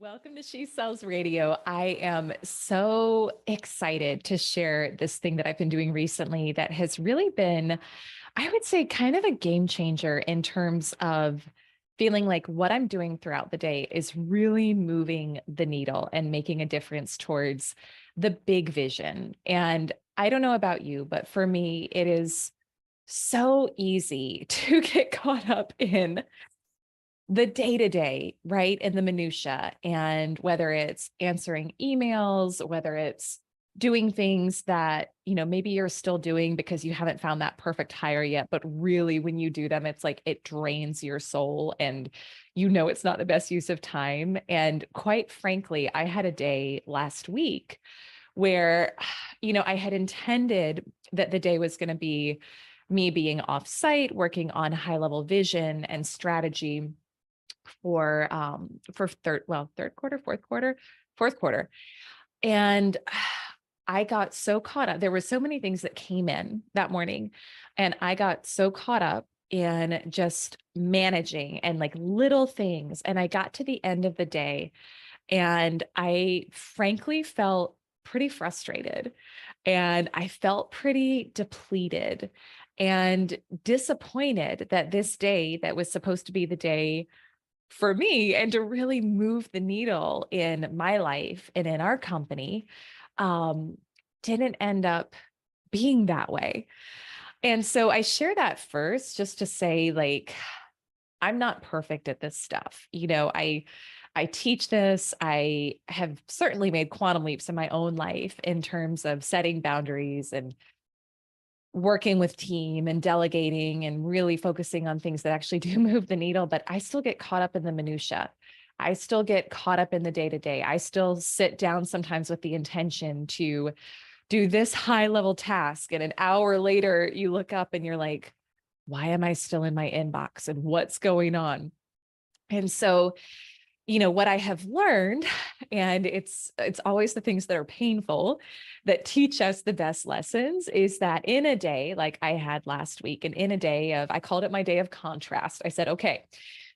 Welcome to She Sells Radio. I am so excited to share this thing that I've been doing recently that has really been, I would say, kind of a game changer in terms of feeling like what I'm doing throughout the day is really moving the needle and making a difference towards the big vision. And I don't know about you, but for me, it is so easy to get caught up in the day-to-day, right? And the minutia, and whether it's answering emails, whether it's doing things that, maybe you're still doing because you haven't found that perfect hire yet, but really when you do them, it's like it drains your soul and it's not the best use of time. And quite frankly, I had a day last week where, I had intended that the day was going to be me being off site, working on high level vision and strategy for third quarter, fourth quarter. And I got so caught up. There were so many things that came in that morning, and I got so caught up in just managing and like little things. And I got to the end of the day and I frankly felt pretty frustrated and I felt pretty depleted and disappointed that this day that was supposed to be the day for me and to really move the needle in my life and in our company, um, didn't end up being that way. And so I share that first just to say, like, I'm not perfect at this stuff. I teach this. I have certainly made quantum leaps in my own life in terms of setting boundaries and working with team and delegating and really focusing on things that actually do move the needle, but I still get caught up in the minutia. I still get caught up in the day to day. I still sit down sometimes with the intention to do this high level task. And an hour later, you look up and you're like, why am I still in my inbox and what's going on? And so what I have learned, and it's always the things that are painful that teach us the best lessons, is that in a day like I had last week, and in a day of, I called it my day of contrast. I said, okay,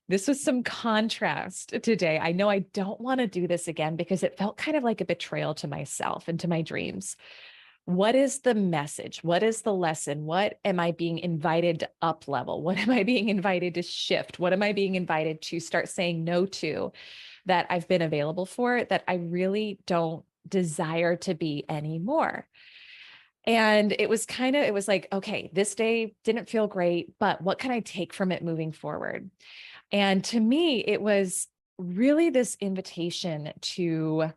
this was some contrast today. I know I don't want to do this again because it felt kind of like a betrayal to myself and to my dreams. What is the message? What is the lesson? What am I being invited to up level? What am I being invited to shift? What am I being invited to start saying no to that I've been available for that I really don't desire to be anymore? And it was like, okay, this day didn't feel great, but what can I take from it moving forward? And to me, it was really this invitation to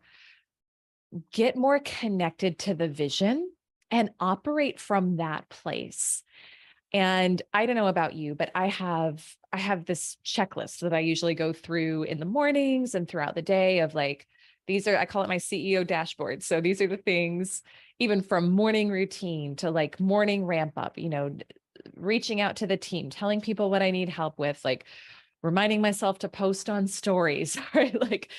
get more connected to the vision and operate from that place. And I don't know about you, but I have this checklist that I usually go through in the mornings and throughout the day of like, I call it my CEO dashboard. So these are the things, even from morning routine to like morning ramp up, reaching out to the team, telling people what I need help with, like reminding myself to post on stories, right? Like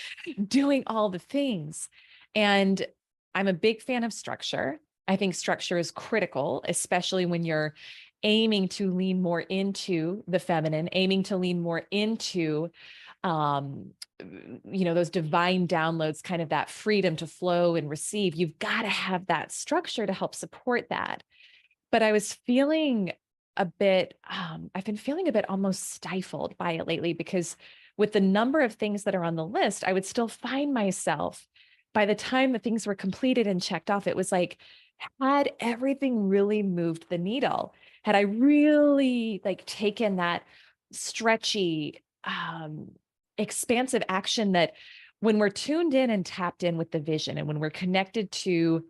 doing all the things. And I'm a big fan of structure. I think structure is critical, especially when you're aiming to lean more into the feminine, aiming to lean more into, those divine downloads, kind of that freedom to flow and receive. You've got to have that structure to help support that. But I was feeling I've been feeling a bit almost stifled by it lately because with the number of things that are on the list, I would still find myself by the time the things were completed and checked off, it was like, had everything really moved the needle? Had I really like taken that stretchy, expansive action that when we're tuned in and tapped in with the vision and when we're connected to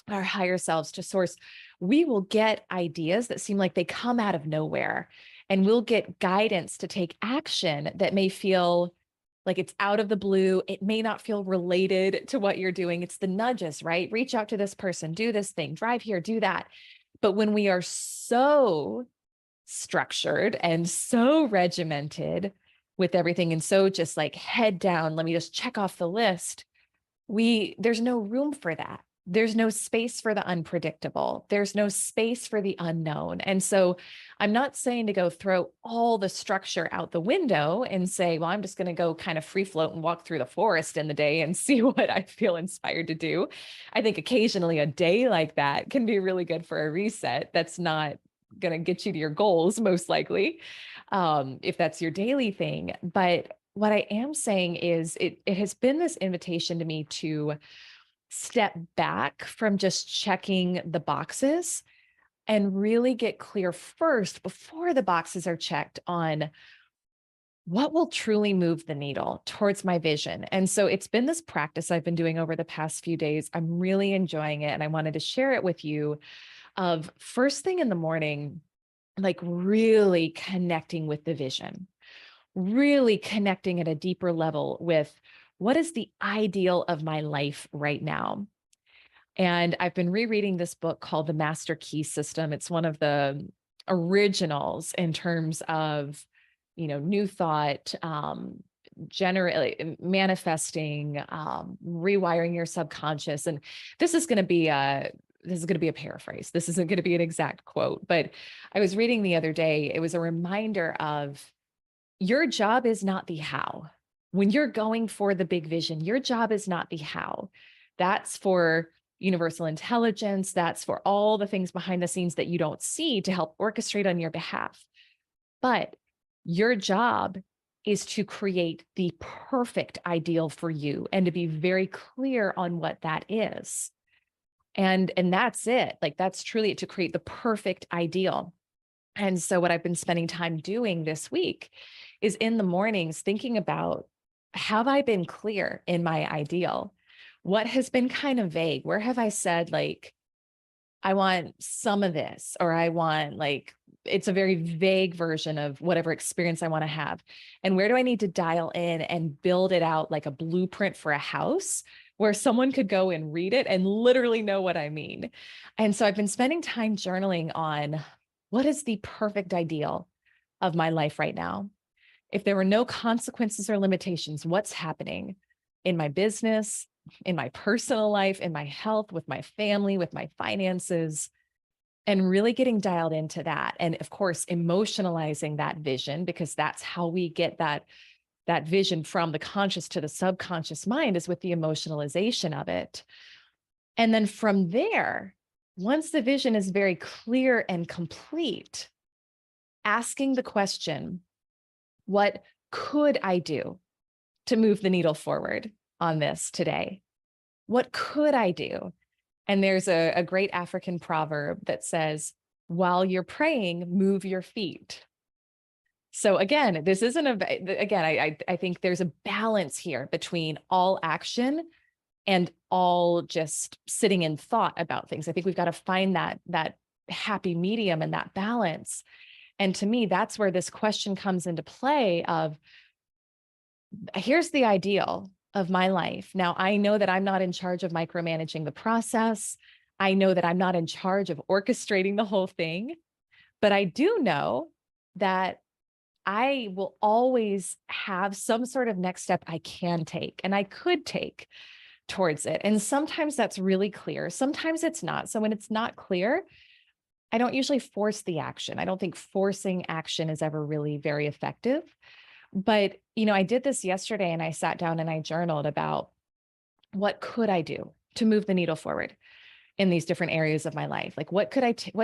our higher selves, to source, we will get ideas that seem like they come out of nowhere, and we'll get guidance to take action that may feel like it's out of the blue. It may not feel related to what you're doing. It's the nudges, right? Reach out to this person, do this thing, drive here, do that. But when we are so structured and so regimented with everything, and so just like head down, let me just check off the list, there's no room for that. there's no space for the unpredictable. There's no space for the unknown. And so I'm not saying to go throw all the structure out the window and say, well, I'm just going to go kind of free float and walk through the forest in the day and see what I feel inspired to do. I think occasionally a day like that can be really good for a reset. That's not going to get you to your goals, most likely, if that's your daily thing. But what I am saying is it has been this invitation to me to step back from just checking the boxes and really get clear first before the boxes are checked on what will truly move the needle towards my vision. And so it's been this practice I've been doing over the past few days. I'm really enjoying it. And I wanted to share it with you of first thing in the morning, like really connecting with the vision, really connecting at a deeper level with what is the ideal of my life right now. And I've been rereading this book called The Master Key System. It's one of the originals in terms of, new thought, generally manifesting, rewiring your subconscious. And this is going to be a paraphrase. This isn't going to be an exact quote, but I was reading the other day. It was a reminder of your job is not the how. When you're going for the big vision, your job is not the how. That's for universal intelligence. That's for all the things behind the scenes that you don't see to help orchestrate on your behalf. But your job is to create the perfect ideal for you and to be very clear on what that is. And that's it. Like that's truly it, to create the perfect ideal. And so what I've been spending time doing this week is in the mornings thinking about, have I been clear in my ideal? What has been kind of vague? Where have I said like, I want some of this, or I want like, it's a very vague version of whatever experience I want to have. And where do I need to dial in and build it out like a blueprint for a house where someone could go and read it and literally know what I mean? And so I've been spending time journaling on what is the perfect ideal of my life right now? If there were no consequences or limitations, what's happening in my business, in my personal life, in my health, with my family, with my finances, and really getting dialed into that. And of course, emotionalizing that vision, because that's how we get that vision from the conscious to the subconscious mind, is with the emotionalization of it. And then from there, once the vision is very clear and complete, asking the question, what could I do to move the needle forward on this today? What could I do? And there's a great African proverb that says, while you're praying, move your feet. So again, this isn't I think there's a balance here between all action and all just sitting in thought about things. I think we've got to find that happy medium and that balance. And to me, that's where this question comes into play of, here's the ideal of my life. Now, I know that I'm not in charge of micromanaging the process. I know that I'm not in charge of orchestrating the whole thing, but I do know that I will always have some sort of next step I can take and I could take towards it. And sometimes that's really clear. Sometimes it's not. So when it's not clear, I don't usually force the action. I don't think forcing action is ever really very effective. But, I did this yesterday and I sat down and I journaled about what could I do to move the needle forward in these different areas of my life? Like what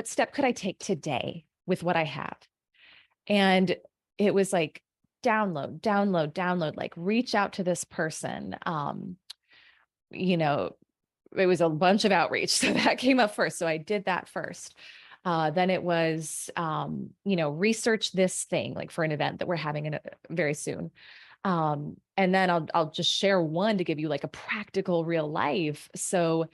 step could I take today with what I have? And it was like download, like reach out to this person. It was a bunch of outreach. So that came up first. So I did that first. Then it was, research this thing, like for an event that we're having very soon. And then I'll just share one to give you like a practical real life. So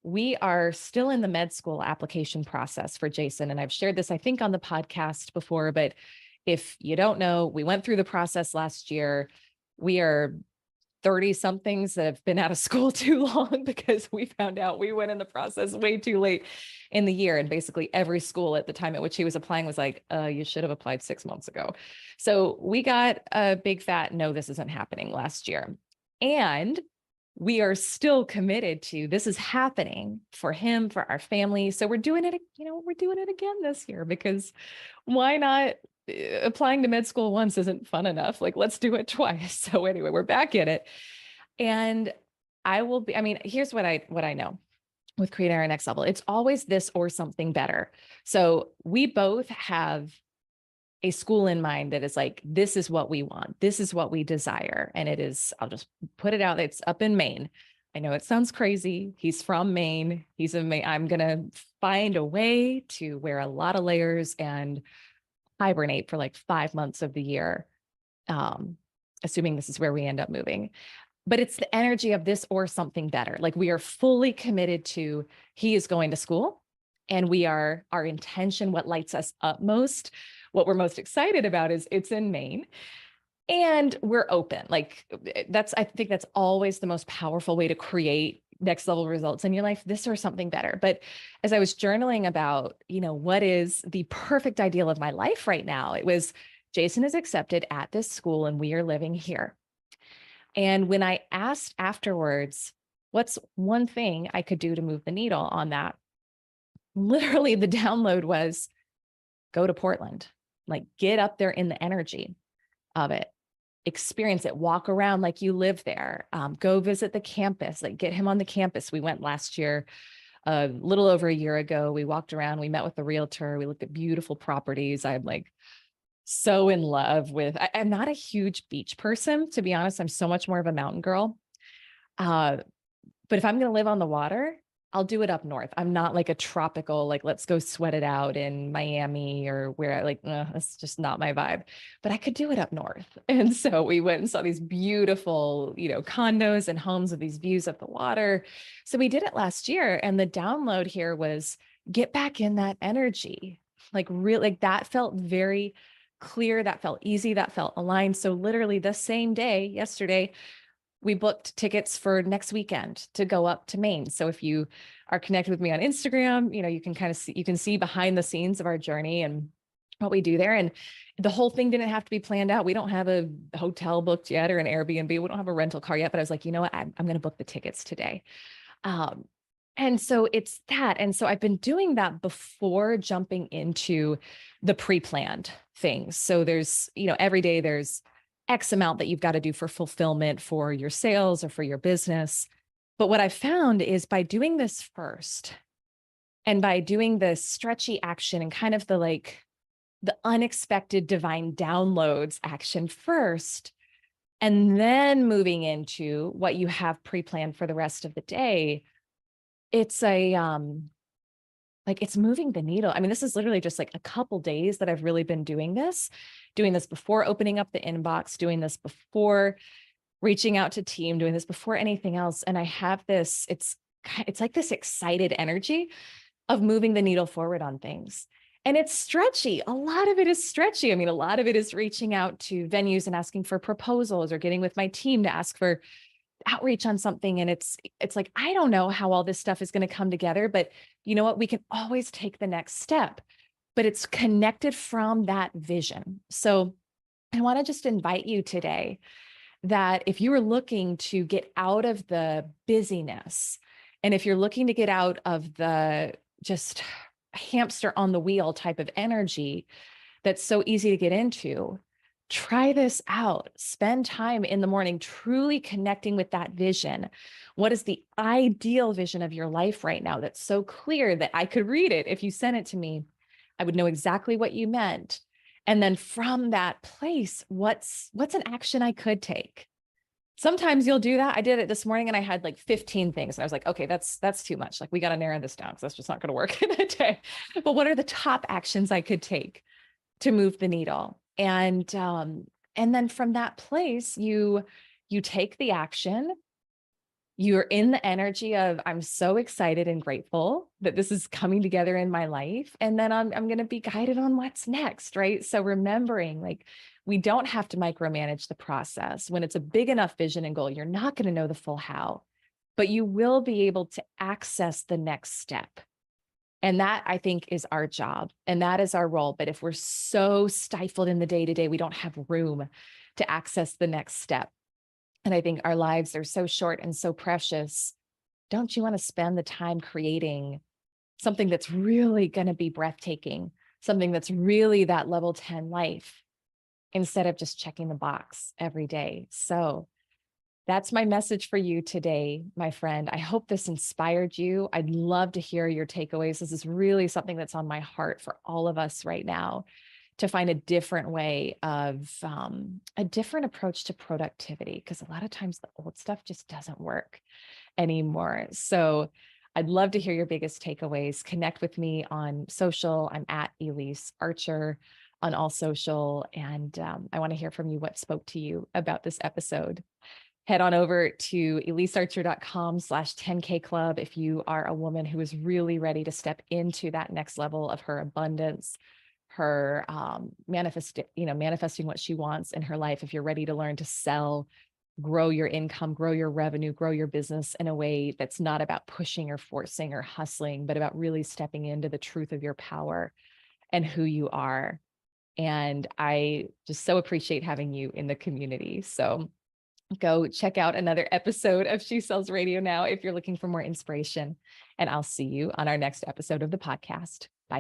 we are still in the med school application process for Jason. And I've shared this, I think, on the podcast before, but if you don't know, we went through the process last year. We are 30 somethings that have been out of school too long because we found out we went in the process way too late in the year. And basically every school at the time at which he was applying was like, you should have applied 6 months ago. So we got a big fat, no, this isn't happening last year. And we are still committed to this is happening for him, for our family. So we're doing it, we're doing it again this year because why not? Applying to med school once isn't fun enough. Like, let's do it twice. So anyway, we're back in it. And here's what I know with creating our next level. It's always this or something better. So we both have a school in mind that is like, this is what we want. This is what we desire. And it is, I'll just put it out. It's up in Maine. I know it sounds crazy. He's from Maine. I'm going to find a way to wear a lot of layers and hibernate for like 5 months of the year. Assuming this is where we end up moving. But it's the energy of this or something better. Like we are fully committed to, he is going to school and our intention, what lights us up most, what we're most excited about is it's in Maine and we're open. Like I think that's always the most powerful way to create next level results in your life, this or something better. But as I was journaling about, what is the perfect ideal of my life right now, it was Jason is accepted at this school and we are living here. And when I asked afterwards, what's one thing I could do to move the needle on that? Literally the download was go to Portland, like get up there in the energy of it, experience it, walk around like you live there, go visit the campus, like get him on the campus. We went last year, a little over a year ago. We walked around, we met with the realtor, we looked at beautiful properties. I'm like so in love with, I'm not a huge beach person, to be honest. I'm so much more of a mountain girl. But if I'm going to live on the water, I'll do it up north. I'm not like a tropical, like, let's go sweat it out in Miami or where that's just not my vibe, but I could do it up north. And so we went and saw these beautiful, condos and homes with these views of the water. So we did it last year. And the download here was get back in that energy. Like really, like that felt very clear. That felt easy. That felt aligned. So literally the same day, yesterday, we booked tickets for next weekend to go up to Maine. So if you are connected with me on Instagram, you can kind of see, you can see behind the scenes of our journey and what we do there. And the whole thing didn't have to be planned out. We don't have a hotel booked yet or an Airbnb. We don't have a rental car yet, but I was like, you know what? I'm going to book the tickets today. And so it's that. And so I've been doing that before jumping into the pre-planned things. So there's, every day there's X amount that you've got to do for fulfillment for your sales or for your business. But what I found is by doing this first and by doing the stretchy action and kind of the unexpected divine downloads action first, and then moving into what you have pre-planned for the rest of the day, it's it's moving the needle. I mean, this is literally just like a couple days that I've really been doing this before opening up the inbox, doing this before reaching out to team, doing this before anything else. And I have this, it's like this excited energy of moving the needle forward on things. And it's stretchy. A lot of it is stretchy. I mean, a lot of it is reaching out to venues and asking for proposals or getting with my team to ask for outreach on something. And it's like, I don't know how all this stuff is going to come together, but you know what? We can always take the next step, but it's connected from that vision. So I want to just invite you today that if you are looking to get out of the busyness, and if you're looking to get out of the just hamster on the wheel type of energy that's so easy to get into, try this out. Spend time in the morning truly connecting with that vision. What is the ideal vision of your life right now that's so clear that I could read it? If you sent it to me, I would know exactly what you meant. And then from that place, what's an action I could take? Sometimes you'll do that. I did it this morning and I had like 15 things. And I was like, okay, that's too much. Like we got to narrow this down because that's just not going to work in a day. But what are the top actions I could take to move the needle? And then from that place, you take the action. You're in the energy of, I'm so excited and grateful that this is coming together in my life. And then I'm going to be guided on what's next, right? So remembering, like, we don't have to micromanage the process. When it's a big enough vision and goal, you're not going to know the full how, but you will be able to access the next step. And that, I think, is our job and that is our role. But if we're so stifled in the day-to-day, we don't have room to access the next step. And I think our lives are so short and so precious. Don't you want to spend the time creating something that's really going to be breathtaking, something that's really that level 10 life, instead of just checking the box every day? So that's my message for you today, my friend. I hope this inspired you. I'd love to hear your takeaways. This is really something that's on my heart for all of us right now, to find a different way of a different approach to productivity, because a lot of times the old stuff just doesn't work anymore. So I'd love to hear your biggest takeaways. Connect with me on social. I'm at Elyse Archer on all social. And I want to hear from you what spoke to you about this episode. Head on over to ElyseArcher.com/10K club if you are a woman who is really ready to step into that next level of her abundance, her manifesting what she wants in her life. If you're ready to learn to sell, grow your income, grow your revenue, grow your business in a way that's not about pushing or forcing or hustling, but about really stepping into the truth of your power and who you are. And I just so appreciate having you in the community. So go check out another episode of She Sells Radio now if you're looking for more inspiration. And I'll see you on our next episode of the podcast. Bye.